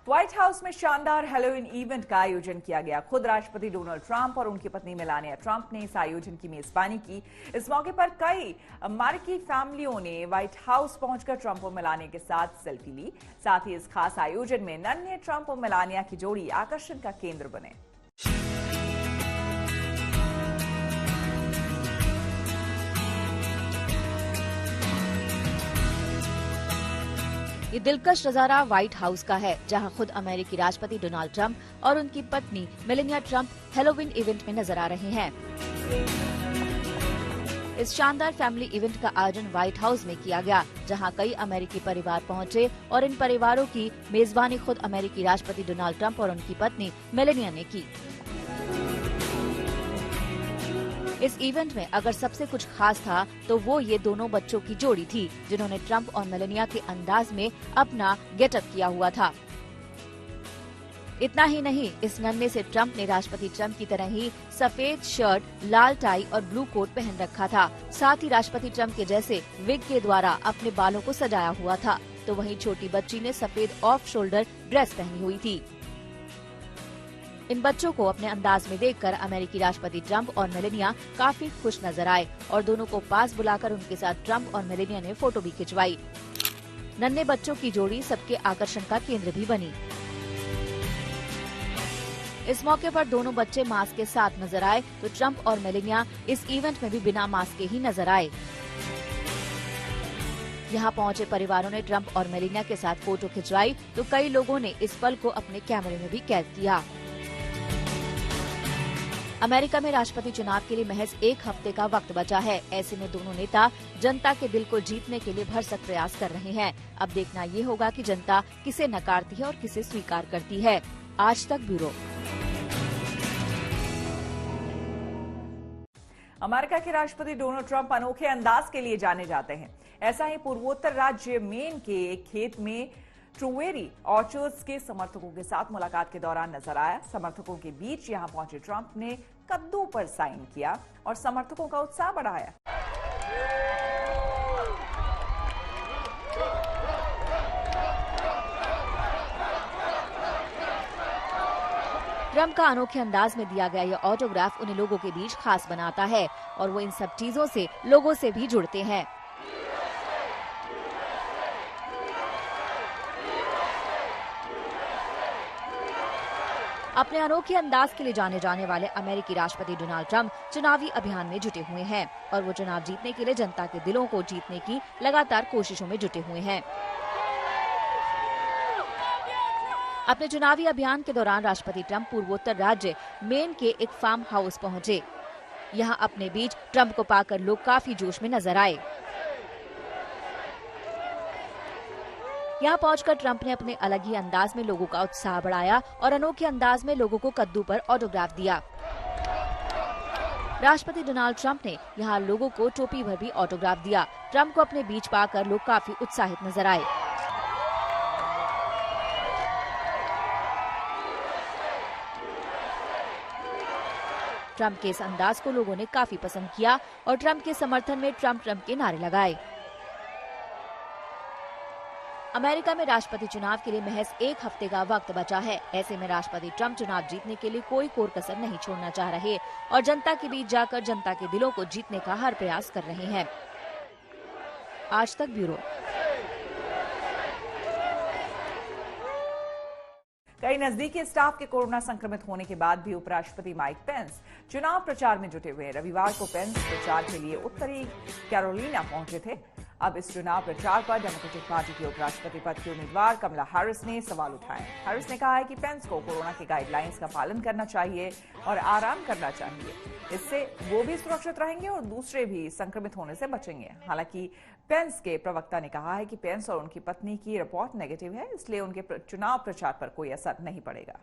White house में शानदार Halloween event का आयोजन किया गया। खुद राष्ट्रपति डोनाल्ड ट्रंप और उनकी पत्नी मेलानिया ट्रंप ने इस आयोजन की मेजबानी की। इस मौके पर कई अमेरिकी फैमिलियों ने व्हाइट हाउस पहुंचकर ट्रंप और मेलानिया के साथ सेल्फी ली। साथ ही इस खास आयोजन में नन्हे ट्रंप और मेलानिया की जोड़ी आकर्षण का केंद्र बने। ये दिलकश नजारा व्हाइट हाउस का है, जहां खुद अमेरिकी राष्ट्रपति डोनाल्ड ट्रंप और उनकी पत्नी मेलानिया ट्रंप हैलोवीन इवेंट में नजर आ रहे हैं। इस शानदार फैमिली इवेंट का आयोजन व्हाइट हाउस में किया गया, जहां कई अमेरिकी परिवार पहुंचे और इन परिवारों की मेजबानी खुद अमेरिकी राष्ट्रपति डोनाल्ड ट्रंप और उनकी पत्नी मेलानिया ने की। इस इवेंट में अगर सबसे कुछ खास था तो वो ये दोनों बच्चों की जोड़ी थी, जिन्होंने ट्रंप और मेलानिया के अंदाज में अपना गेटअप किया हुआ था। इतना ही नहीं, इस नन्हे से ट्रंप ने राष्ट्रपति ट्रंप की तरह ही सफेद शर्ट, लाल टाई और ब्लू कोट पहन रखा था। साथ ही राष्ट्रपति ट्रंप के जैसे विग के द्वारा अपने बालों को सजाया हुआ था, तो वहीं छोटी बच्ची ने सफेद ऑफ शोल्डर ड्रेस पहनी हुई थी। इन बच्चों को अपने अंदाज में देखकर अमेरिकी राष्ट्रपति ट्रंप और मेलानिया काफी खुश नजर आए और दोनों को पास बुलाकर उनके साथ ट्रंप और मेलानिया ने फोटो भी खिंचवाई। नन्हे बच्चों की जोड़ी सबके आकर्षण का केंद्र भी बनी। इस मौके पर दोनों बच्चे मास्क के साथ नजर आए, तो ट्रंप और मेलानिया इस इवेंट में भी बिना मास्क के ही नजर आए। यहाँ पहुंचे परिवारों ने ट्रंप और मेलानिया के साथ फोटो खिंचवाई, तो कई लोगों ने इस पल को अपने कैमरे में भी कैद किया। अमेरिका में राष्ट्रपति चुनाव के लिए महज एक हफ्ते का वक्त बचा है। ऐसे में दोनों नेता जनता के दिल को जीतने के लिए भरसक प्रयास कर रहे हैं। अब देखना ये होगा कि जनता किसे नकारती है और किसे स्वीकार करती है। आज तक ब्यूरो। अमेरिका के राष्ट्रपति डोनाल्ड ट्रंप अनोखे अंदाज के लिए जाने जाते हैं। ऐसा ही पूर्वोत्तर राज्य मेन के एक खेत में ट्रूवेरी ऑर्चर्ड्स के समर्थकों के साथ मुलाकात के दौरान नजर आया। समर्थकों के बीच यहां पहुंचे ट्रंप ने कद्दू पर साइन किया और समर्थकों का उत्साह बढ़ाया। ट्रंप का अनोखे अंदाज में दिया गया यह ऑटोग्राफ उन्हें लोगों के बीच खास बनाता है और वो इन सब चीजों से लोगों से भी जुड़ते हैं। अपने अनोखे अंदाज के लिए जाने जाने वाले अमेरिकी राष्ट्रपति डोनाल्ड ट्रंप चुनावी अभियान में जुटे हुए हैं और वो चुनाव जीतने के लिए जनता के दिलों को जीतने की लगातार कोशिशों में जुटे हुए हैं। अपने चुनावी अभियान के दौरान राष्ट्रपति ट्रंप पूर्वोत्तर राज्य मेन के एक फार्म हाउस पहुंचे। यहां अपने बीच ट्रंप को पाकर लोग काफी जोश में नजर आए। यहाँ पहुंचकर ट्रंप ने अपने अलग ही अंदाज में लोगों का उत्साह बढ़ाया और अनोखे अंदाज में लोगों को कद्दू पर ऑटोग्राफ दिया। राष्ट्रपति डोनाल्ड ट्रंप ने यहाँ लोगों को टोपी भर भी ऑटोग्राफ दिया। ट्रंप को अपने बीच पाकर लोग काफी उत्साहित नजर आए। ट्रंप के इस अंदाज को लोगों ने काफी पसंद किया और ट्रंप के समर्थन में ट्रंप के नारे लगाए। अमेरिका में राष्ट्रपति चुनाव के लिए महज एक हफ्ते का वक्त बचा है। ऐसे में राष्ट्रपति ट्रंप चुनाव जीतने के लिए कोई कोर कसर नहीं छोड़ना चाह रहे और जनता के बीच जाकर जनता के दिलों को जीतने का हर प्रयास कर रहे हैं। आज तक ब्यूरो। कई नजदीकी स्टाफ के कोरोना संक्रमित होने के बाद भी उपराष्ट्रपति माइक पेंस चुनाव प्रचार में जुटे हुए हैं। रविवार को पेंस प्रचार के लिए उत्तरी कैरोलिना पहुंचे थे। अब इस चुनाव प्रचार पर डेमोक्रेटिक पार्टी के उपराष्ट्रपति पद की उम्मीदवार कमला हैरिस ने सवाल उठाए। हैरिस ने कहा है कि पेंस को कोरोना के गाइडलाइंस का पालन करना चाहिए और आराम करना चाहिए। इससे वो भी सुरक्षित रहेंगे और दूसरे भी संक्रमित होने से बचेंगे। हालांकि पेंस के प्रवक्ता ने कहा है कि पेंस और उनकी पत्नी की रिपोर्ट नेगेटिव है, इसलिए उनके चुनाव प्रचार पर कोई असर नहीं पड़ेगा।